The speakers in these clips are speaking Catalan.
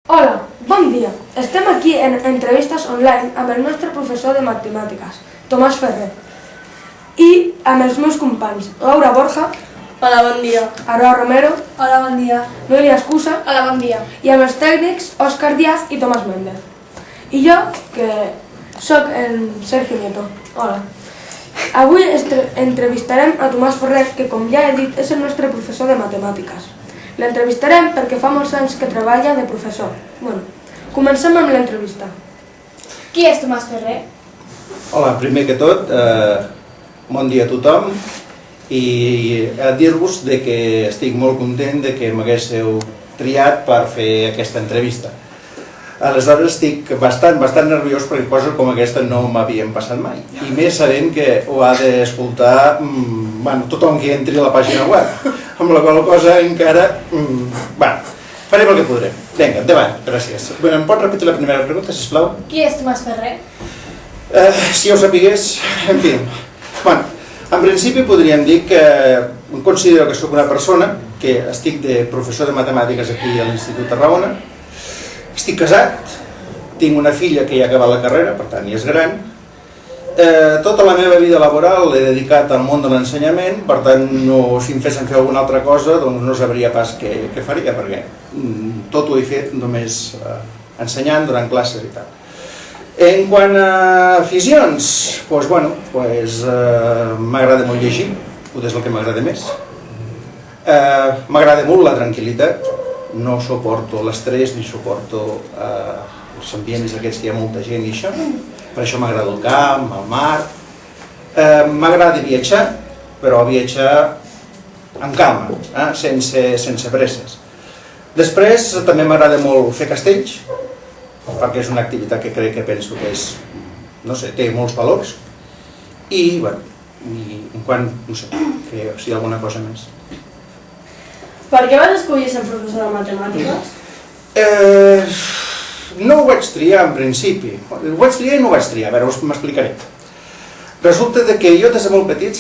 Hola, bon dia. Estem aquí en entrevistes online amb el nostre professor de matemàtiques, Tomàs Ferrer, i amb els meus companys, Laura Borja. Hola, bon dia. Aroa Romero. Hola, bon dia. Noelia Escusa. Hola, bon dia. I amb els tècnics, Òscar Díaz i Tomàs Méndez. I jo, que sóc el Sergio Nieto. Hola. Avui entrevistarem a Tomàs Ferrer, que com ja he dit és el nostre professor de matemàtiques. L'entrevistarem perquè fa molts anys que treballa de professor. Bueno, comencem amb l'entrevista. Qui és Tomàs Ferrer? Hola, primer que tot, bon dia a tothom i a dir-vos que estic molt content de que m'haguéssiu triat per fer aquesta entrevista. Aleshores estic bastant nerviós perquè coses com aquesta no m'havien passat mai. I més sabent que ho ha d'escoltar tothom que entri a la pàgina web. Amb la qual cosa encara... farem el que podré. Vinga, endavant, gràcies. Em pot repetir la primera pregunta, sisplau? Qui és Tomàs Ferrer? Si ja ho sapigués, en fi. En principi podríem dir que considero que sóc una persona que estic de professor de matemàtiques aquí a l'Institut Tarragona. Estic casat, tinc una filla que ja ha acabat la carrera, per tant ja és gran. Tota la meva vida laboral l'he dedicat al món de l'ensenyament, per tant, si em fessin fer alguna altra cosa, doncs no sabria pas què faria, perquè tot ho he fet només ensenyant, donant classes i tal. En quant a aficions, m'agrada molt llegir, potser és el que m'agrada més. M'agrada molt la tranquil·litat, no suporto l'estrès ni suporto els ambients aquests que hi ha molta gent i això. Per això m'agrada el camp, el mar. M'agrada viatjar, però viatjar amb calma, sense presses. Després també m'agrada molt fer castells, perquè és una activitat que penso que és, no sé, té molts valors. I, en quant, no sé, que si hi ha alguna cosa més. Per què vas escollir ser professor de matemàtiques? No ho vaig triar en principi. Ho vaig triar i no ho vaig triar, a veure, m'explicaré. Resulta que jo des de molt petit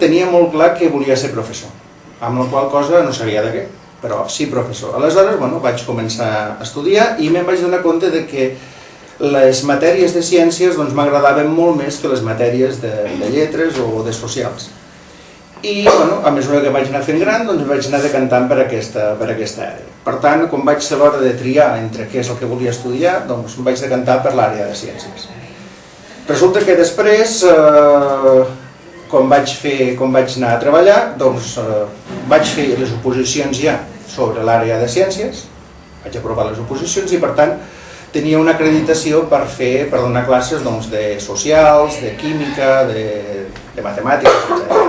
tenia molt clar que volia ser professor, amb la qual cosa no sabia de què, però sí professor. Aleshores, vaig començar a estudiar i me'n vaig donar compte que les matèries de ciències m'agradaven molt més que les matèries de lletres o de socials. I a mesura que vaig anar fent gran vaig anar decantant per aquesta àrea. Per tant, quan vaig ser l'hora de triar entre què és el que volia estudiar, em vaig decantar per l'àrea de ciències. Resulta que després, quan vaig anar a treballar, vaig fer les oposicions ja sobre l'àrea de ciències, vaig aprovar les oposicions i per tant tenia una acreditació per donar classes de socials, de química, de matemàtiques, etc.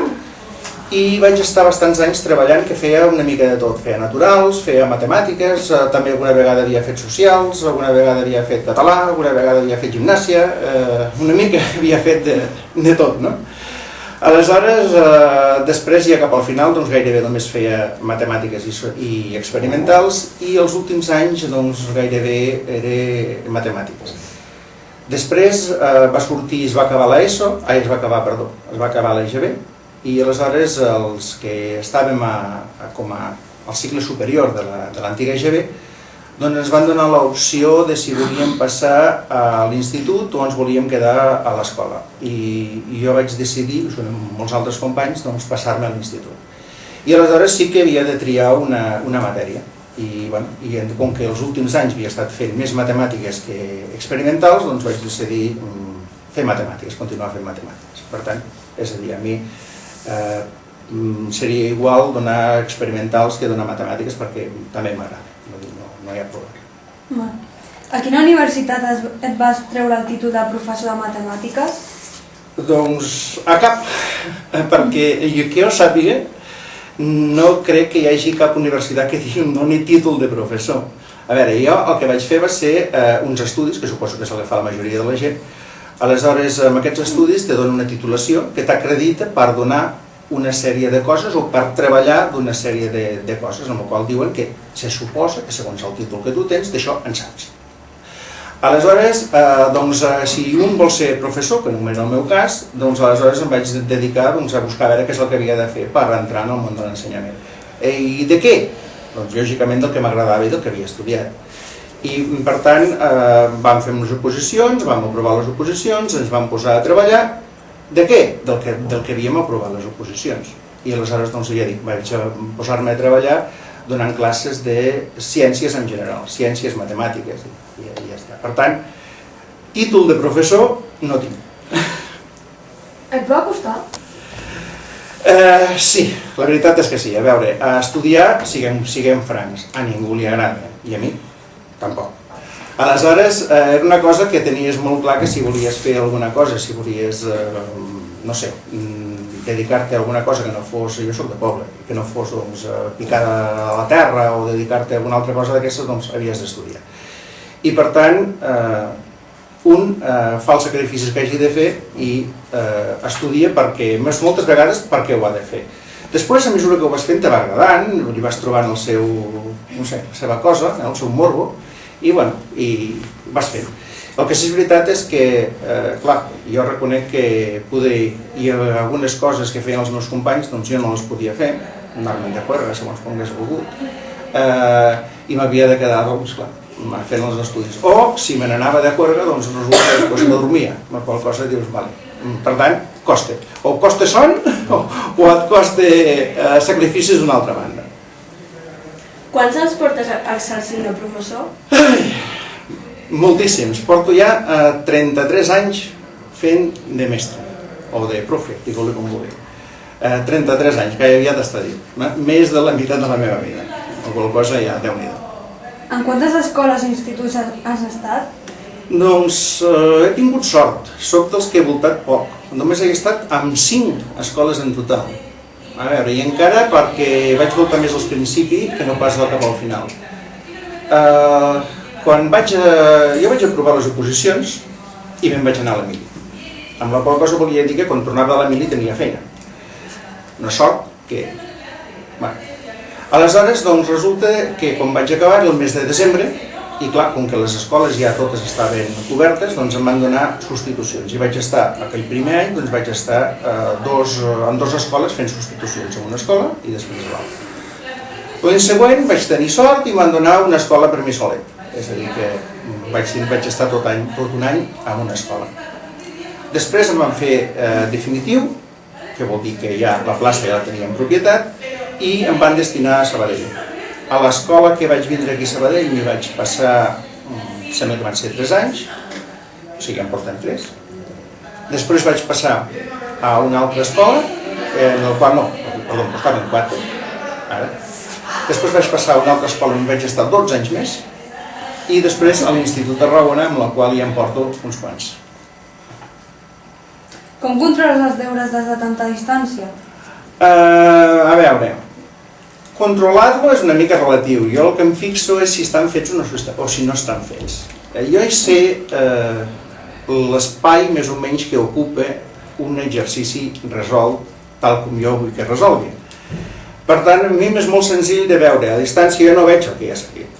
I vaig estar bastants anys treballant que feia una mica de tot. Feia naturals, feia matemàtiques, també alguna vegada havia fet socials, alguna vegada havia fet català, alguna vegada havia fet gimnàsia, una mica havia fet de tot, no? Aleshores, després ja cap al final gairebé només feia matemàtiques i experimentals i els últims anys gairebé era matemàtiques. Després es va acabar l'EGB i aleshores els que estàvem al cicle superior de l'antiga EGB ens van donar l'opció de si volíem passar a l'institut o ens volíem quedar a l'escola. I jo vaig decidir, amb molts altres companys, passar-me a l'institut. I aleshores sí que havia de triar una matèria. I com que els últims anys havia estat fent més matemàtiques que experimentals, vaig decidir fer matemàtiques, continuar fent matemàtiques. Per tant, és a dir, a mi seria igual donar experimentals que donar matemàtiques perquè també m'agrada, no hi ha problema. A quina universitat et vas treure el títol de professor de matemàtiques? Doncs a cap, perquè que jo sàpiga no crec que hi hagi cap universitat que em doni títol de professor. A veure, jo el que vaig fer va ser uns estudis, que suposo que és el que fa la majoria de la gent. Aleshores, amb aquests estudis te donen una titulació que t'acredita per donar una sèrie de coses o per treballar d'una sèrie de coses, amb la qual diuen que se suposa que segons el títol que tu tens, d'això en saps. Aleshores, si un vol ser professor, que no era el meu cas, aleshores em vaig dedicar a buscar a veure què és el que havia de fer per entrar en el món de l'ensenyament. I de què? Doncs lògicament del que m'agradava i del que havia estudiat. I per tant vam fer unes oposicions, vam aprovar les oposicions, ens vam posar a treballar. De què? Del que havíem aprovat les oposicions. I aleshores, doncs ja dic, vaig posar-me a treballar donant classes de ciències en general, ciències matemàtiques, i ja està. Per tant, títol de professor no tinc. Et va costar? Sí, la veritat és que sí. A veure, a estudiar, siguem francs, a ningú li agrada, i a mi tampoc. Aleshores, era una cosa que tenies molt clar que si volies fer alguna cosa, si volies, no sé, dedicar-te a alguna cosa que no fos, jo soc de poble, que no fos picada a la terra o dedicar-te a alguna altra cosa d'aquestes, doncs havies d'estudiar. I per tant, un fa els sacrificis que hagi de fer i estudia perquè, moltes vegades, perquè ho ha de fer. Després, a mesura que ho vas fent, te va agradant, li vas trobant el seu, no sé, la seva cosa, el seu morbo, i bueno, i vas fent. El que sí és veritat és que, clar, jo reconec que poder, i algunes coses que feien els meus companys, doncs jo no les podia fer, anar-me'n de juerga, segons com hagués volgut, i m'havia de quedar, doncs clar, fent els estudis. O, si me n'anava de juerga, doncs resulta que després no dormia, amb qual cosa dius, vale. Per tant, costa. O costa son, o et costa sacrificis d'una altra banda. Quants anys portes exercint de professor? Moltíssims. Porto ja 33 anys fent de mestre, o de profe, digue-li com vulgui. 33 anys, que ja havia d'estar dit. Més de la meitat de la meva vida. Alguna cosa ja, Déu-n'hi-do. En quantes escoles i instituts has estat? Doncs he tingut sort. Soc dels que he voltat poc. Només he estat amb 5 escoles en total. A veure, i encara perquè vaig voltar més al principi que no pas cap al final. Jo vaig aprovar les oposicions i me'n vaig anar a l'Emili. Amb la qual cosa volia dir que quan tornava a l'Emili tenia feina. Una sort que... Aleshores, doncs resulta que quan vaig acabar el mes de desembre, i clar, com que les escoles ja totes estaven cobertes, doncs em van donar substitucions. I vaig estar, aquell primer any, doncs vaig estar en 2 escoles fent substitucions, en una escola i després a l'altra. L'any següent vaig tenir sort i m'han donat una escola per mi solet. És a dir, que vaig estar tot un any en una escola. Després em van fer definitiu, que vol dir que ja la plaça ja la tenia en propietat, i em van destinar a Sabadell. A l'escola que vaig vindre aquí a Sabadell m'hi vaig passar, sembla que van ser 3 anys, o sigui, em porten 3. Després vaig passar a una altra escola, en el qual estaven 4, ara. Després vaig passar a una altra escola on vaig estar 12 anys més, i després a l'Institut de Tarragona, amb la qual ja em porto uns quants. Com controles els deures des de tanta distància? A veure, controlar-lo és una mica relatiu. Jo el que em fixo és si estan fets o si no estan fets. Jo hi sé l'espai més o menys que ocupa un exercici resolt tal com jo vull que resolgui. Per tant, a mi m'és molt senzill de veure. A distància jo no veig el que hi ha escrit.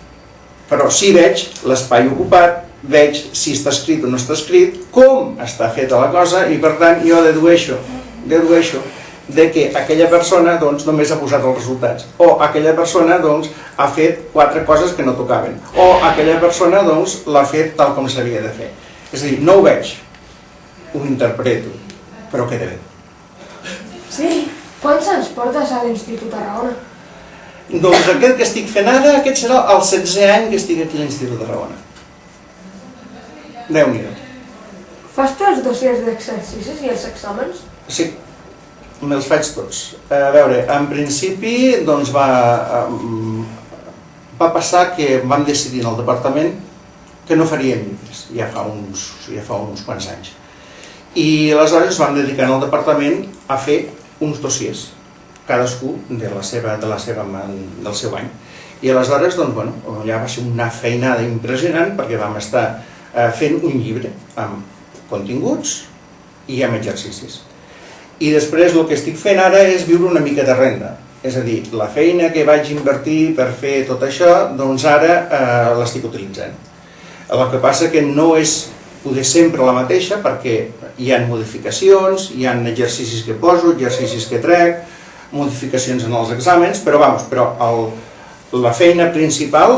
Però sí veig l'espai ocupat, veig si està escrit o no està escrit, com està feta la cosa, i per tant jo dedueixo de que aquella persona només ha posat els resultats, o aquella persona ha fet 4 coses que no tocaven, o aquella persona l'ha fet tal com s'havia de fer. És a dir, no ho veig, ho interpreto, però queda bé. Sí? Quants anys portes a l'Institut Tarragona? Doncs aquest que estic fent ara, aquest serà el 16è any que estic aquí a l'Institut de Tarragona. Déu-n'hi-do. Fas tu els dossiers d'exercicis i els exàmens? Sí. Me'ls faig tots. A veure, en principi va passar que vam decidir en el departament que no faríem llibres, ja fa uns quants anys. I aleshores vam dedicar al departament a fer uns dossiers, cadascú del seu any. I aleshores, ja va ser una feinada impressionant perquè vam estar fent un llibre amb continguts i amb exercicis. I després el que estic fent ara és viure una mica de renda. És a dir, la feina que vaig invertir per fer tot això, doncs ara l'estic utilitzant. El que passa que no és poder sempre la mateixa perquè hi ha modificacions, hi ha exercicis que poso, exercicis que trec, modificacions en els exàmens, però la feina principal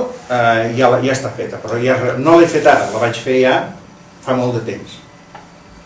ja està feta, però no l'he fet ara, la vaig fer ja fa molt de temps.